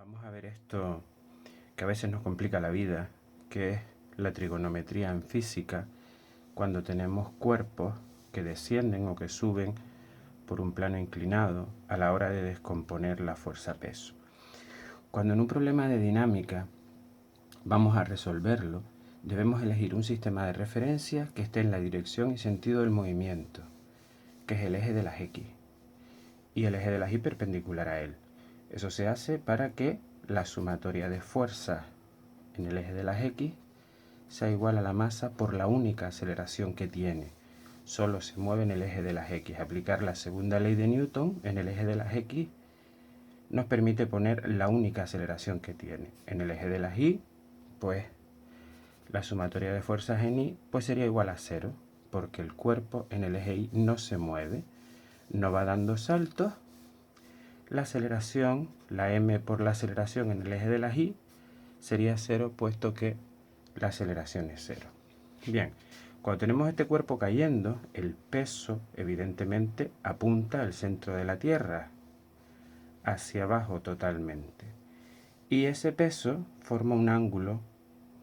Vamos a ver esto que a veces nos complica la vida, que es la trigonometría en física, cuando tenemos cuerpos que descienden o que suben por un plano inclinado a la hora de descomponer la fuerza-peso. Cuando en un problema de dinámica vamos a resolverlo, debemos elegir un sistema de referencia que esté en la dirección y sentido del movimiento, que es el eje de las X, y el eje de las Y perpendicular a él. Eso se hace para que la sumatoria de fuerzas en el eje de las X sea igual a la masa por la única aceleración que tiene. Solo se mueve en el eje de las X. Aplicar la segunda ley de Newton en el eje de las X nos permite poner la única aceleración que tiene. En el eje de las Y, pues la sumatoria de fuerzas en Y pues sería igual a 0, porque el cuerpo en el eje Y no se mueve, no va dando saltos. La aceleración, la m por la aceleración en el eje de las Y, sería 0, puesto que la aceleración es 0. Bien, cuando tenemos este cuerpo cayendo, el peso evidentemente apunta al centro de la Tierra, hacia abajo totalmente. Y ese peso forma un ángulo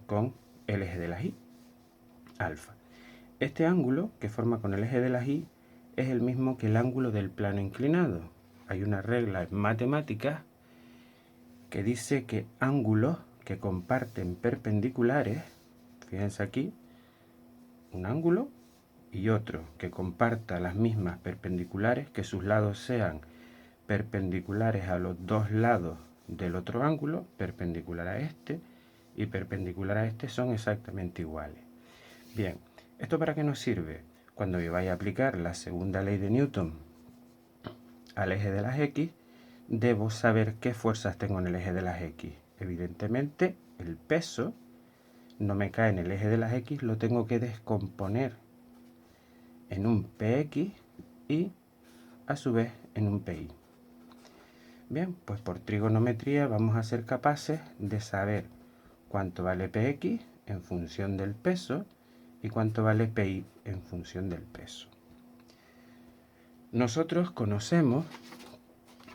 con el eje de las Y, alfa. Este ángulo que forma con el eje de las Y es el mismo que el ángulo del plano inclinado. Hay una regla en matemáticas que dice que ángulos que comparten perpendiculares, fíjense aquí, un ángulo y otro que comparta las mismas perpendiculares, que sus lados sean perpendiculares a los dos lados del otro ángulo, perpendicular a este y perpendicular a este, son exactamente iguales. Bien, ¿esto para qué nos sirve? Cuando yo vaya a aplicar la segunda ley de Newton al eje de las X, debo saber qué fuerzas tengo en el eje de las X. Evidentemente, el peso no me cae en el eje de las X, lo tengo que descomponer en un Px y a su vez en un Pi. Bien, pues por trigonometría vamos a ser capaces de saber cuánto vale Px en función del peso y cuánto vale Pi en función del peso. Nosotros conocemos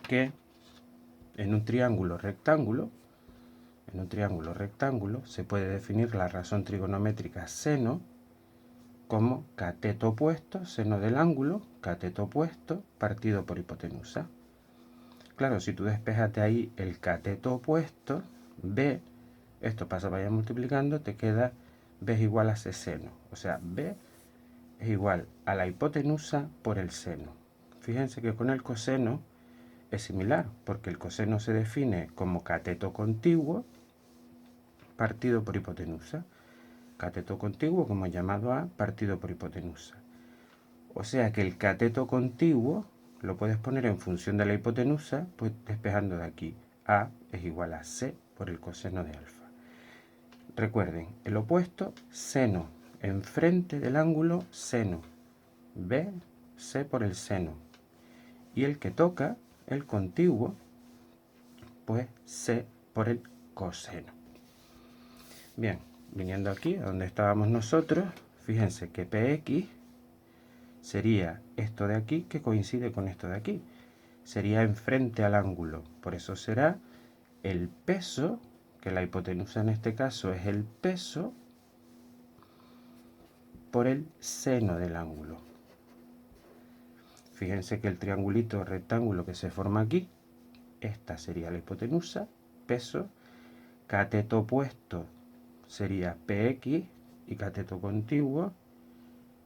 que en un triángulo rectángulo se puede definir la razón trigonométrica seno como cateto opuesto, seno del ángulo, cateto opuesto, partido por hipotenusa. Claro, si tú despejas de ahí el cateto opuesto, B, esto pasa para allá multiplicando, te queda B es igual a C seno. O sea, B es igual a la hipotenusa por el seno. Fíjense que con el coseno es similar, porque el coseno se define como cateto contiguo partido por hipotenusa. Cateto contiguo, como llamado A, partido por hipotenusa. O sea que el cateto contiguo lo puedes poner en función de la hipotenusa, pues despejando de aquí. A es igual a C por el coseno de alfa. Recuerden, el opuesto, seno. Enfrente del ángulo, seno. B, C por el seno. Y el que toca, el contiguo, pues C por el coseno. Bien, viniendo aquí a donde estábamos nosotros, fíjense que Px sería esto de aquí que coincide con esto de aquí. Sería enfrente al ángulo. Por eso será el peso, que la hipotenusa en este caso es el peso, por el seno del ángulo. Fíjense que el triangulito rectángulo que se forma aquí, esta sería la hipotenusa, peso, cateto opuesto sería Px y cateto contiguo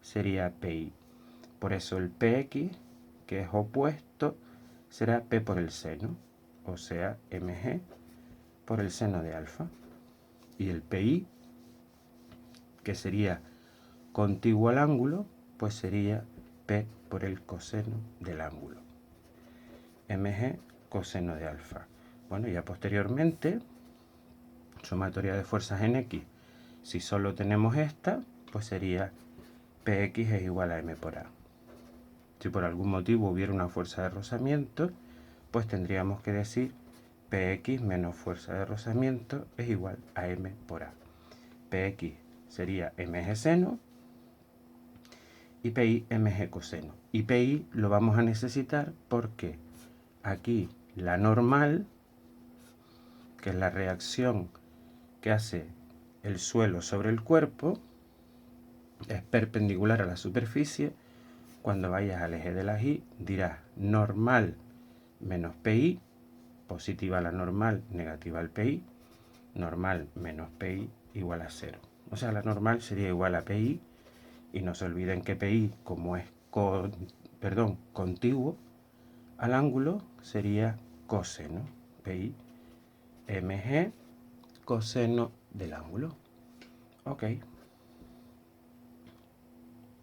sería Pi. Por eso el Px, que es opuesto, será P por el seno, o sea, mg por el seno de alfa. Y el Pi, que sería contiguo al ángulo, pues sería P por el coseno del ángulo. Mg coseno de alfa. Bueno, ya posteriormente, sumatoria de fuerzas en X. Si solo tenemos esta, pues sería Px es igual a m por a. Si por algún motivo hubiera una fuerza de rozamiento, pues tendríamos que decir Px menos fuerza de rozamiento es igual a m por a. Px sería mg seno y Pi mg coseno. Y Pi lo vamos a necesitar porque aquí la normal que es la reacción que hace el suelo sobre el cuerpo, es perpendicular a la superficie. Cuando vayas al eje de las y, dirás normal menos PI, positiva la normal, negativa al PI, normal menos PI igual a 0. O sea, la normal sería igual a PI, y no se olviden que PI, como es contiguo al ángulo, sería coseno. PI mg, coseno del ángulo. Ok.